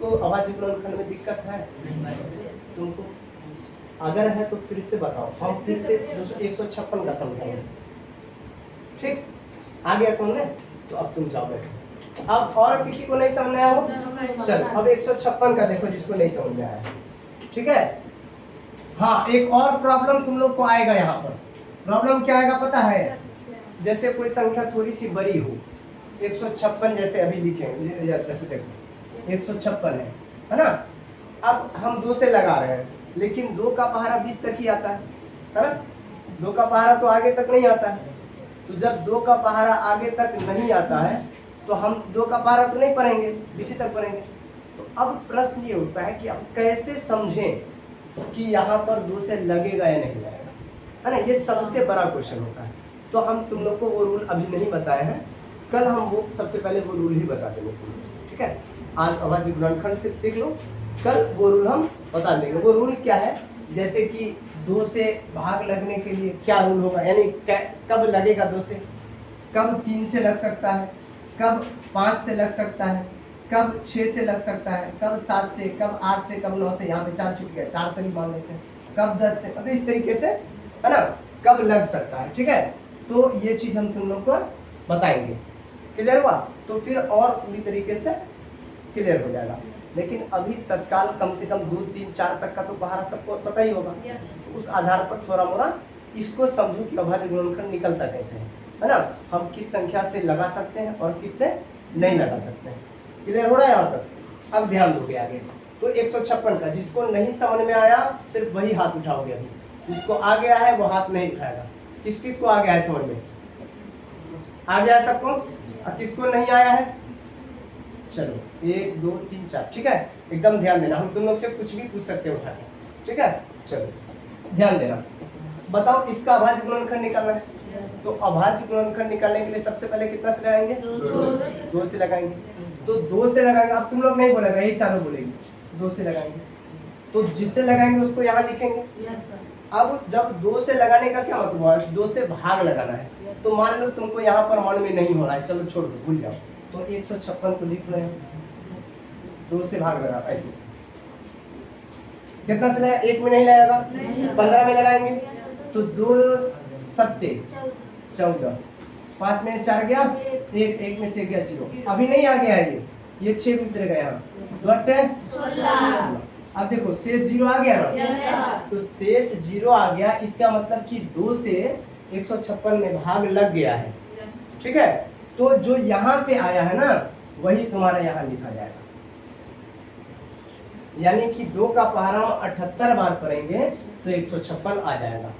को अभाज्य गुणनखंड में दिक्कत है तुमको? अगर है तो फिर से बताओ, हम फिर से 156 का समझाएंगे। ठीक, आ गया समझने? तो अब तुम जाओ बैठो। अब और किसी को नहीं समझ आया हो? चलो अब 156 का देखो जिसको नहीं समझ में आया। ठीक है, हाँ एक और प्रॉब्लम तुम लोग को आएगा यहाँ पर। प्रॉब्लम क्या आएगा पता है? जैसे कोई संख्या थोड़ी सी बड़ी हो, 156 जैसे अभी लिखेंगे, जैसे देखो 156 है ना। अब हम 2 से लगा रहे हैं, लेकिन 2 का पहाड़ा 20 तक ही आता है ना। 2 का पहाड़ा तो आगे तक नहीं आता है। तो जब 2 का पहाड़ा आगे तक नहीं आता है तो हम 2 का पहाड़ा तो नहीं पढ़ेंगे, 20 तक पढ़ेंगे। तो अब प्रश्न ये उठता है कि अब कैसे समझें कि यहाँ पर 2 से लगेगा या नहीं लगेगा, है ना। ये सबसे बड़ा क्वेश्चन होता है। तो हम तुम लोग को वो रूल अभी नहीं बताए हैं, कल हम वो सबसे पहले वो रूल ही बता देंगे तुम लोग। ठीक है, आज अभाज्य गुणनखंड से सीख लो, कल वो रूल हम बता देंगे। वो रूल क्या है, जैसे कि 2 से भाग लगने के लिए क्या रूल होगा, यानी कब लगेगा 2 से, कब 3 से लग सकता है, कब 5 से लग सकता है, कब 6 से लग सकता है, कब 7 से, कब 8 से, कब 9 से। यहाँ पे 4 छूट गया, 4 से भी मान लेते हैं, कब 10 से, मतलब इस तरीके से, है ना, कब लग सकता है। ठीक है, तो ये चीज हम तुम लोग को बताएंगे। क्लियर हुआ? तो फिर और पूरी तरीके से क्लियर हो जाएगा। लेकिन अभी तत्काल कम से कम 2, 3, 4 तक का तो पहाड़ा सबको पता ही होगा। तो उस आधार पर थोड़ा मोड़ा इसको समझो कि अभाज्य गुणनखंड निकलता कैसे है ना। हम किस संख्या से लगा सकते हैं और किस से नहीं लगा सकते हैं। क्लियर हो रहा है यहाँ तक? अब ध्यान दोगे आगे। तो 156 का जिसको नहीं समझ में आया सिर्फ वही हाथ उठाओगे। अभी जिसको आ गया है वो हाथ नहीं उठाएगा। किस किस को आ गया है समझ में? आ गया है सबको? और किसको नहीं आया है? चलो 1, 2, 3, 4। ठीक है, एकदम ध्यान देना, हम तुम लोग से कुछ भी पूछ सकते हो उठा के। ठीक है, चलो ध्यान देना। बताओ इसका अभाज्य गुणनखंड निकालना है। तो अभाज्य गुणनखंड निकालने के लिए सबसे पहले कितना से लगाएंगे? 2 से लगाएंगे। तो 2 से लगाएंगे। अब तुम लोग नहीं बोलेगा, यही चारों बोलेंगे 2 से लगाएंगे। तो जिससे लगाएंगे उसको यहाँ लिखेंगे। अब जब 2 से लगाने का क्या मतलब हुआ? 2 से भाग लगाना है। तो मान लो तुमको यहाँ पर मन में नहीं हो रहा है, चलो छोड़ दो, भूल जाओ। तो 156 को लिख रहे हैं, 2 से भाग लगा। ऐसे कितना से लगाया? 1 में नहीं लगाएगा, 15 में लगाएंगे। तो 2 सत्ते 14, 5 में 4 गया, 1 में से गया 0। अभी नहीं आ गया है ये 6 भी उतरेगा यहाँ, 16। अब देखो शेष 0 आ गया ना। तो शेष 0 आ गया, इसका मतलब कि 2 से 156 में भाग लग गया है। ठीक है, तो जो यहाँ पे आया है ना वही तुम्हारा यहाँ लिखा जाएगा। यानी कि 2 का पहाड़ा 78 बार करेंगे तो 156 आ जाएगा।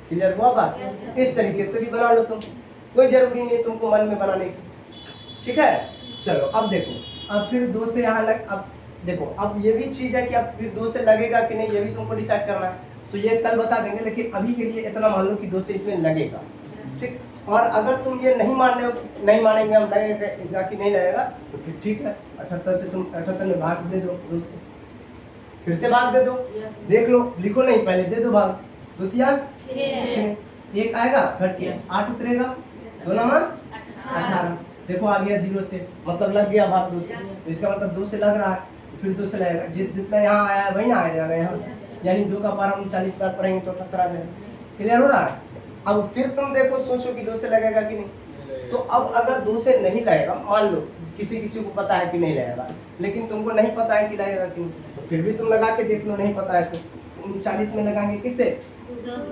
क्लियर हुआ बात? इस तरीके से भी बना लो तुम, कोई जरूरी नहीं तुमको मन में बनाने की। ठीक है, चलो अब देखो, अब फिर 2 से यहाँ लग। अब देखो, अब ये भी चीज है कि अब फिर 2 से लगेगा कि नहीं, ये भी तुमको डिसाइड करना है। तो ये कल बता देंगे, लेकिन अभी के लिए इतना मान लो कि 2 से इसमें लगेगा। ठीक, और अगर तुम ये नहीं मान रहे हो, नहीं मानेंगे हम लगेगा कि नहीं लगेगा, तो फिर ठीक है, 78 से तुम 78 में भाग दे दो, 2 से फिर से भाग दे दो। देख लो, लिखो नहीं, पहले दे दो भाग। 2 तिया 6, 1 आएगा, घट के 8 उतरेगा, 2 नंबर 18। देखो आ गया 0 से, मतलब लग गया भाग 2 से। तो इसका मतलब 2 से लग रहा है, फिर 2 से लगेगा। जितना यहाँ आया वही ना आ जाएगा यहाँ, यानी 2 का पारा हम 40 बार पढ़ेंगे तो 78 आ जाएगा। क्लियर हो रहा है? अब फिर तुम देखो, सोचो कि 2 से लगेगा कि नहीं। तो अब अगर 2 से नहीं लगेगा, मान लो किसी किसी को पता है कि नहीं लगेगा, लेकिन तुमको नहीं पता है कि लगेगा कि नहीं, तो फिर भी तुम लगा के देख लो, नहीं पता है तो 39 में लगाएंगे किससे?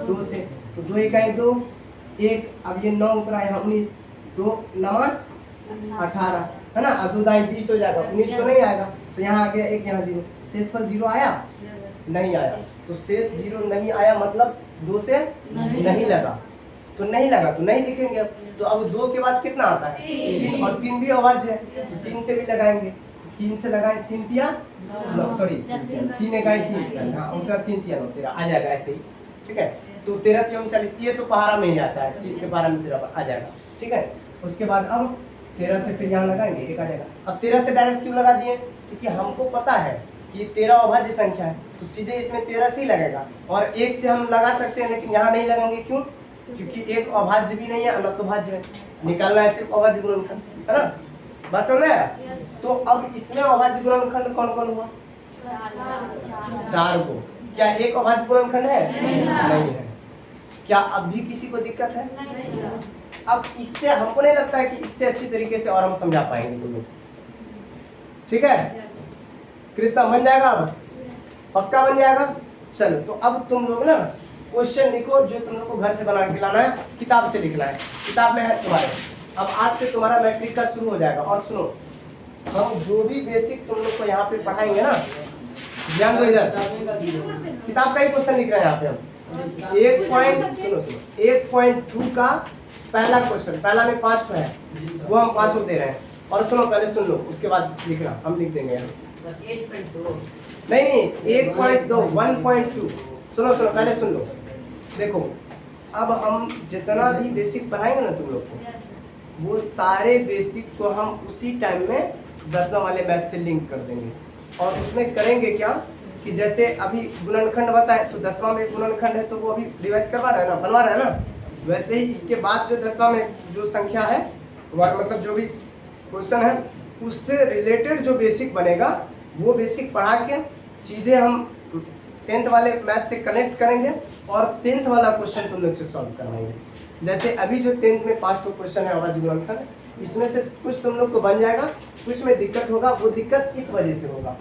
2 से। तो 2 इकाई 2, 1, अब ये 9 उतरा है 19, 2 नंबर 18, है ना। अब 2 दाई 20 हो जाएगा, 19 तो नहीं आएगा। तो यहाँ आ गया 1, यहाँ 0, शेष पर 0 आया? नहीं आया। तो शेष 0 नहीं आया, मतलब 2 से नहीं लगा। तो नहीं लगा तो नहीं लिखेंगे। अब तो अब 2 के बाद कितना आता है? 3, और 3 भी अभाज्य है, तो 3 से भी लगाएंगे। 3 से लगाएं, 3 तिया 9, सॉरी 3 इकाई 3, हाँ उसका 3 तिया 9, 13 आ जाएगा ऐसे ही। ठीक है, तो 13 3 39, ये तो पहाड़ा में ही आता है, 3 के पहाड़ा में 13 आ जाएगा। ठीक है, उसके बाद अब 13 से फिर यहाँ लगाएंगे, 1 आ जाएगा। अब 13 से डायरेक्ट क्यों लगा दिए? क्योंकि हमको पता है कि 13 अभाज्य संख्या है, तो सीधे इसमें 13 से ही लगेगा। और 1 से हम लगा सकते हैं, लेकिन यहाँ नहीं लगाएंगे। क्यों? क्योंकि 1 अभाज्य भी नहीं है, अलग तो भाज्य है। निकालना है सिर्फ अभाज्य गुणनखंड, है ना। बात समझ में आया? तो अब इसमें अभाज्य गुणनखंड कौन कौन हुआ? 4 को। क्या एक अभाज्य गुणनखंड है? नहीं है। क्या अब भी किसी को दिक्कत है? अब इससे हमको नहीं लगता है कि इससे अच्छी तरीके से और हम समझा पाएंगे तुम लोग। ठीक है, कृष्णा बन जाएगा अब? पक्का बन जाएगा? चलो, तो अब तुम लोग ना क्वेश्चन लिखो जो तुम लोग को घर से बना के लाना है, किताब से लिखना है, किताब में है तुम्हारे। अब आज से तुम्हारा मैट्रिक का शुरू हो जाएगा। और सुनो, हम जो भी बेसिक तुम लोग को यहाँ पे पढ़ाएंगे ना, ध्यान दो इधर, किताब का ही क्वेश्चन लिख रहे हैं यहाँ पे हम। 1.2 का पहला क्वेश्चन, पहला में 5 है, वो हम 5 दे रहे हैं। और सुनो, पहले सुन लो, उसके बाद लिखना, हम लिख देंगे यहाँ। 8.2 नहीं, 1.2 1.2 सुनो, पहले सुन लो। देखो, अब हम जितना भी बेसिक पढ़ाएंगे ना तुम लोग को, वो सारे बेसिक को हम उसी टाइम में 10वां वाले मैथ से लिंक कर देंगे। और उसमें करेंगे क्या कि जैसे अभी गुणनखंड बताए, तो 10वां में गुणनखंड है तो वो अभी रिवाइज करवा रहा है ना, बनवा रहा है ना, वैसे ही इसके बाद जो 10वां में जो संख्या है, मतलब जो भी क्वेश्चन है, उससे रिलेटेड जो बेसिक बनेगा वो बेसिक पढ़ा के सीधे हम 10th वाले मैथ से कनेक्ट करेंगे और 10th वाला क्वेश्चन तुम लोग से सॉल्व करवाएंगे। जैसे अभी जो 10th में 5 क्वेश्चन है अभाज्य गुणनखंड, इसमें से कुछ तुम लोग को बन जाएगा, कुछ में दिक्कत होगा। वो दिक्कत इस वजह से होगा